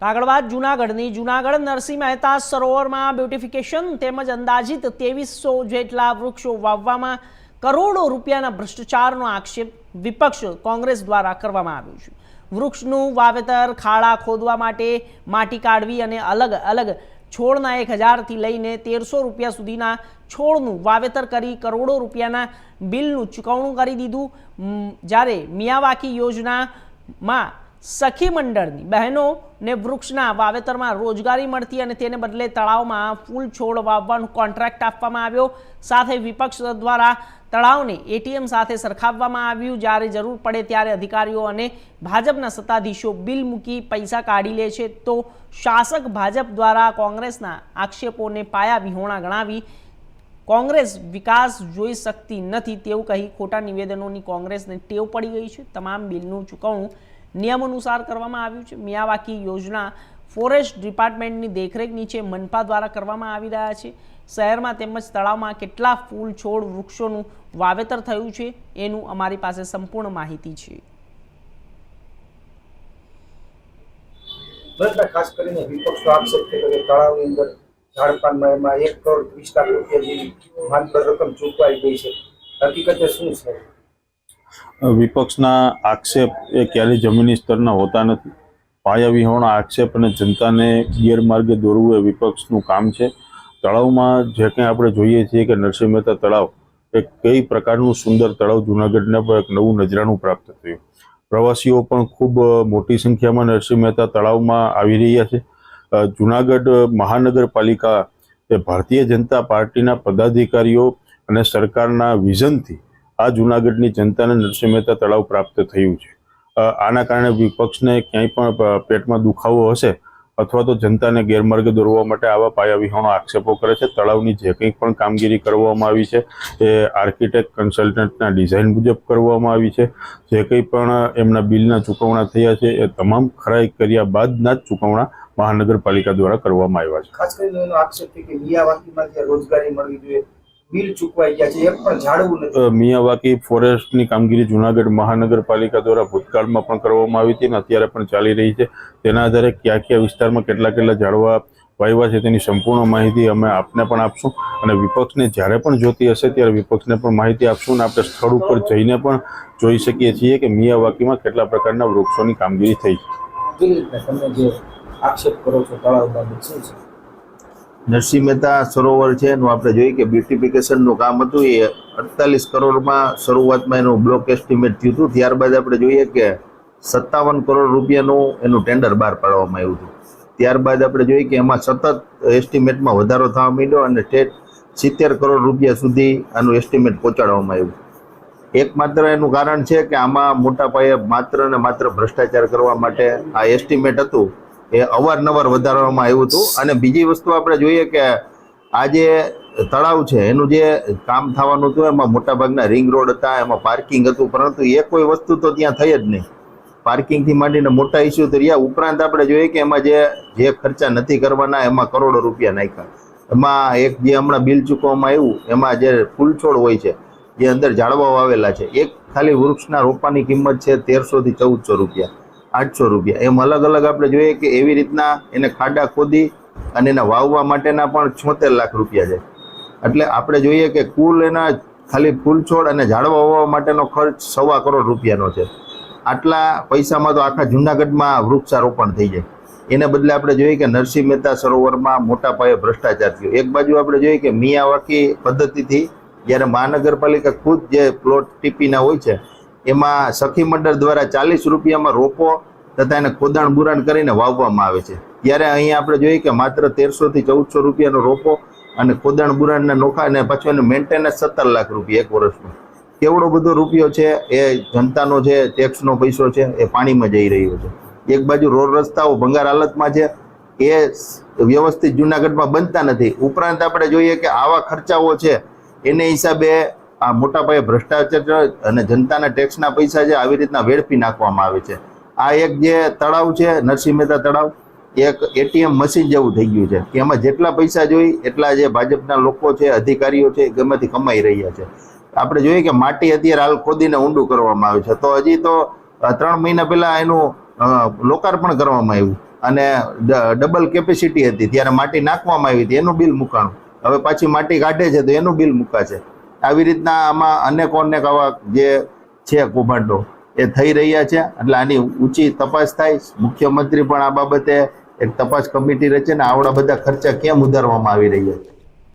આગળ વાત જૂનાગઢની જૂનાગઢ નરસિંહ મહેતા સરોવરમાં બ્યુટિફિકેશન તેમજ અંદાજિત 2300 જેટલા વૃક્ષો વાવવામાં કરોડો રૂપિયાના ભ્રષ્ટાચારનો આક્ષેપ વિપક્ષ કોંગ્રેસ દ્વારા કરવામાં આવ્યો છે। વૃક્ષનું વાવેતર, ખાડા ખોદવા માટે માટી કાઢવી અને અલગ અલગ છોડના 1000 થી લઈને 1300 રૂપિયા સુધીના છોડનું વાવેતર કરી કરોડો રૂપિયાના બિલનું ચૂકવણું કરી દીધું। જ્યારે મિયાવાકી યોજનામાં સખી મંડળની બહેનોને વૃક્ષના વાવેતરમાં રોજગારી મળતી અને તેને બદલે તળાવમાં ફૂલ છોડ વાવવાનો કોન્ટ્રાક્ટ આપવામાં આવ્યો। સાથે વિપક્ષ દ્વારા તળાવને એટીએમ સાથે સરખાવવામાં આવ્યું। જ્યારે જરૂર પડે ત્યારે અધિકારીઓ અને ભાજપના સત્તાધીશો બિલ મૂકી પૈસા કાઢી લે છે તો શાસક ભાજપ દ્વારા કોંગ્રેસના આક્ષેપોને પાયા વિહોણા ગણાવી કોંગ્રેસ વિકાસ જોઈ શકતી નથી તેવું કહી ખોટા નિવેદનોની કોંગ્રેસને ટેવ પડી ગઈ છે। તમામ બિલનું ચૂકવણું નિયમ અનુસાર કરવામાં આવ્યું છે। મિયાવાકી યોજના ફોરેસ્ટ ડિપાર્ટમેન્ટની દેખરેખ નીચે મનપા દ્વારા કરવામાં આવી રહ્યા છે। શહેરમાં તેમજ તળાવમાં કેટલા ફૂલ છોડ વૃક્ષોનું વાવેતર થયું છે એનું અમારી પાસે સંપૂર્ણ માહિતી છે। ખાસ કરીને વિપક્ષનો આક્ષેપ છે કે તળાવની અંદર ઝાડપાનમાં એમાં 1 કરોડ 30 લાખ રૂપિયા જેવી માનભર રકમ ચૂકવાઈ ગઈ છે। હકીકતે શું છે? વિપક્ષના આક્ષેપ એ ક્યારેય જમીની સ્તરના હોતા નથી। પાયા વિહોણા આક્ષેપ અને જનતાને ગેરમાર્ગે દોરવું એ વિપક્ષનું કામ છે। તળાવમાં જે કંઈ આપણે જોઈએ છીએ કે નરસિંહ મહેતા તળાવ એ કઈ પ્રકારનું સુંદર તળાવ જૂનાગઢને પણ એક નવું નજરાણું પ્રાપ્ત થયું। પ્રવાસીઓ પણ ખૂબ મોટી સંખ્યામાં નરસિંહ મહેતા તળાવમાં આવી રહ્યા છે। જૂનાગઢ મહાનગરપાલિકા એ ભારતીય જનતા પાર્ટીના પદાધિકારીઓ અને સરકારના વિઝનથી આ જૂનાગઢની જનતાને નરસિંહ મહેતા તળાવ પ્રાપ્ત થયું છે। આના કારણે વિપક્ષને ક્યાંય પણ પેટમાં દુખાવો હશે અથવા તો જનતાને ગેરમાર્ગે દોરવા માટે આવા પાયા વિહોણા આક્ષેપો કરે છે। તળાવની જે કંઈ પણ કામગીરી કરવામાં આવી છે એ આર્કિટેક્ટ કન્સલ્ટન્ટના ડિઝાઇન મુજબ કરવામાં આવી છે। જે કંઈ પણ એમના બિલના ચૂકવણા થયા છે એ તમામ ખરાઈ કર્યા બાદના જ ચૂકવણા મહાનગરપાલિકા દ્વારા કરવામાં આવ્યા છે। ખાસ કરીને એનો આક્ષેપ છે કે મિયાવાકીમાં જે રોજગારી મળવી જોઈએ બિલ ચૂકવાઈ ગયા છે, એક પણ ઝાડવું નથી। મિયાવાકી ફોરેસ્ટની કામગીરી જૂનાગઢ મહાનગરપાલિકા દ્વારા ભૂતકાળમાં પણ કરવામાં આવી હતી અને અત્યારે પણ ચાલી રહી છે। તેના આધારે કયા વિસ્તારમાં કેટલા ઝાડવા વાવ્યા છે તેની સંપૂર્ણ માહિતી અમે આપને પણ આપશું અને વિપક્ષને જ્યારે પણ જોતી હશે ત્યારે વિપક્ષને પણ માહિતી આપશું અને આપણે સ્થળ ઉપર જઈને પણ જોઈ શકીએ છીએ કે મિયાવાકીમાં કેટલા પ્રકારના વૃક્ષોની કામગીરી થઈ છે। તમે જે આક્ષેપ કરો છો તળાવ બાબત શું છે? નરસિંહ મહેતા સરોવર છે એનું આપણે જોઈએ કે બ્યુટિફિકેશનનું કામ હતું એ 48 કરોડમાં શરૂઆતમાં એનું બ્લોક એસ્ટિમેટ થયું હતું। ત્યારબાદ આપણે જોઈએ કે 57 કરોડ રૂપિયાનું એનું ટેન્ડર બહાર પાડવામાં આવ્યું હતું। ત્યારબાદ આપણે જોઈએ કે એમાં સતત એસ્ટિમેટમાં વધારો થવા માંડ્યો અને 70 કરોડ રૂપિયા સુધી આનું એસ્ટિમેટ પહોંચાડવામાં આવ્યું। એકમાત્ર એનું કારણ છે કે આમાં મોટા પાયે માત્ર ને માત્ર ભ્રષ્ટાચાર કરવા માટે આ એસ્ટિમેટ હતું એ અવારનવાર વધારવામાં આવ્યું હતું। અને બીજી વસ્તુ આપણે જોઈએ કે આ જે તળાવ છે એનું જે કામ થવાનું હતું એમાં મોટાભાગના રિંગ રોડ હતા, એમાં પાર્કિંગ હતું, પરંતુ એ કોઈ વસ્તુ તો ત્યાં થઈ જ નહીં। પાર્કિંગથી માંડીને મોટા ઇસ્યુ તો રહ્યા। ઉપરાંત આપણે જોઈએ કે એમાં જે ખર્ચા નથી કરવાના એમાં કરોડો રૂપિયા નાખ્યા। એમાં એક જે હમણાં બિલ ચૂકવવામાં આવ્યું એમાં જે ફૂલ છોડ હોય છે જે અંદર ઝાડવાઓ આવેલા છે, એક ખાલી વૃક્ષના રોપાની કિંમત છે 1300 થી 1400 રૂપિયા, 800 રૂપિયા। એમ અલગ અલગ આપણે જોઈએ કે એવી રીતના એને ખાડા ખોદી અને એને વાવવા માટેના પણ 76 લાખ રૂપિયા છે। એટલે આપણે જોઈએ કે કુલ એના ખાલી ફૂલ છોડ અને ઝાડવા વાવવા માટેનો ખર્ચ 1.25 કરોડ રૂપિયાનો છે। આટલા પૈસામાં તો આખા જૂનાગઢમાં વૃક્ષારોપણ થઈ જાય। એને બદલે આપણે જોઈએ કે નરસિંહ મહેતા સરોવરમાં મોટા પાયે ભ્રષ્ટાચાર થયો। એક બાજુ આપણે જોઈએ કે મિયાવાકી પદ્ધતિથી જ્યારે મહાનગરપાલિકા ખુદ જે પ્લોટ ટીપીના હોય છે એમાં સખી મંડળ દ્વારા 40 રૂપિયામાં રોપો તથા એને ખોદાણ બુરાણ કરીને વાવવામાં આવે છે। ત્યારે અહીંયા આપણે જોઈએ કે માત્ર 1300 થી 1400 રૂપિયાનો રોપો અને ખોદાણ બુરાણના નોખા અને પાછું એનું મેન્ટેનન્સ 17 લાખ રૂપિયા 1 વર્ષનું। કેવડો બધો રૂપિયો છે એ જનતાનો છે, ટેક્સનો પૈસો છે એ પાણીમાં જઈ રહ્યો છે। એક બાજુ રોડ રસ્તાઓ ભંગાર હાલતમાં છે, એ વ્યવસ્થિત જૂનાગઢમાં બનતા નથી। ઉપરાંત આપણે જોઈએ કે આવા ખર્ચાઓ છે એને હિસાબે આ મોટા પાયે ભ્રષ્ટાચાર અને જનતાના ટેક્સના પૈસા છે આવી રીતના વેડફી નાખવામાં આવે છે। આ એક જે તળાવ છે નરસિંહ મહેતા તળાવ એક એટીએમ મશીન જેવું થઈ ગયું છે કે એમાં જેટલા પૈસા જોઈ એટલા જે ભાજપના લોકો છે, અધિકારીઓ છે, ગમેથી કમાઈ રહ્યા છે। આપણે જોઈએ કે માટી અત્યારે હાલ ખોદીને ઊંડું કરવામાં આવે છે, તો હજી તો 3 મહિના પહેલા એનું લોકાર્પણ કરવામાં આવ્યું। અને ડબલ કેપેસિટી હતી ત્યારે માટી નાખવામાં આવી હતી એનું બિલ મુકાણું, હવે પાછી માટી કાઢે છે તો એનું બિલ મુકાશે. આવી રીતના આમાં અનેક આવા જે છે કૌભાંડો એ થઈ રહ્યા છે. એટલે આની ઊંચી તપાસ થાય. મુખ્યમંત્રી પણ આ બાબતે એક તપાસ કમિટી રચે ને આવડા બધા ખર્ચા કેમ ઉધારવામાં આવી રહ્યા છે.